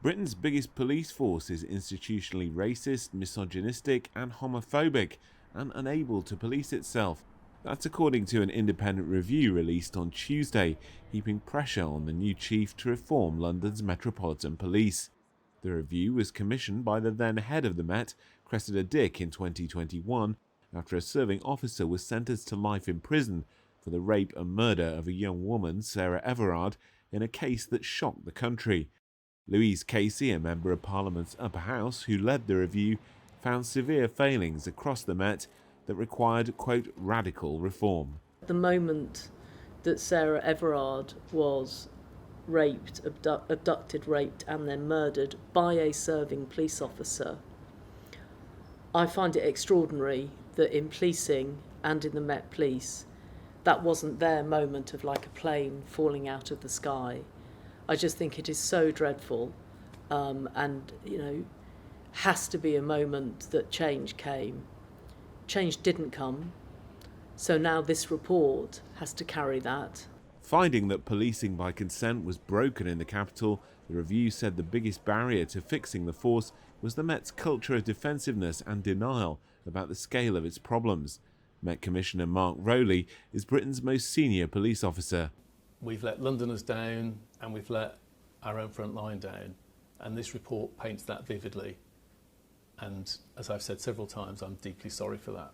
Britain's biggest police force is institutionally racist, misogynistic and homophobic, and unable to police itself. That's according to an independent review released on Tuesday, heaping pressure on the new chief to reform London's Metropolitan Police. The review was commissioned by the then head of the Met, Cressida Dick, in 2021, after a serving officer was sentenced to life in prison for the rape and murder of a young woman, Sarah Everard, in a case that shocked the country. Louise Casey, a member of Parliament's upper house who led the review, found severe failings across the Met that required, quote, radical reform. The moment that Sarah Everard was abducted, raped and then murdered by a serving police officer, I find it extraordinary that in policing and in the Met Police, that wasn't their moment of like a plane falling out of the sky. I just think it is so dreadful, and has to be a moment that change came. Change didn't come, so now this report has to carry that. Finding that policing by consent was broken in the capital, the review said the biggest barrier to fixing the force was the Met's culture of defensiveness and denial about the scale of its problems. Met Commissioner Mark Rowley is Britain's most senior police officer. We've let Londoners down and we've let our own front line down, and this report paints that vividly. And as I've said several times, I'm deeply sorry for that.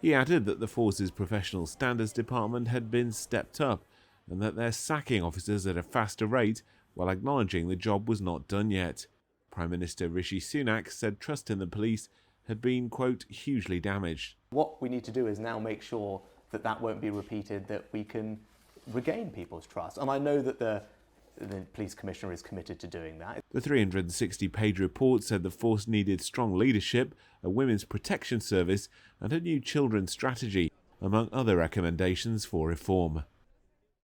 He added that the force's professional standards department had been stepped up and that they're sacking officers at a faster rate while acknowledging the job was not done yet. Prime Minister Rishi Sunak said trust in the police had been, quote, hugely damaged. What we need to do is now make sure that that won't be repeated, that we can regain people's trust. And I know that the police commissioner is committed to doing that. The 360-page report said the force needed strong leadership, a women's protection service and a new children's strategy, among other recommendations for reform.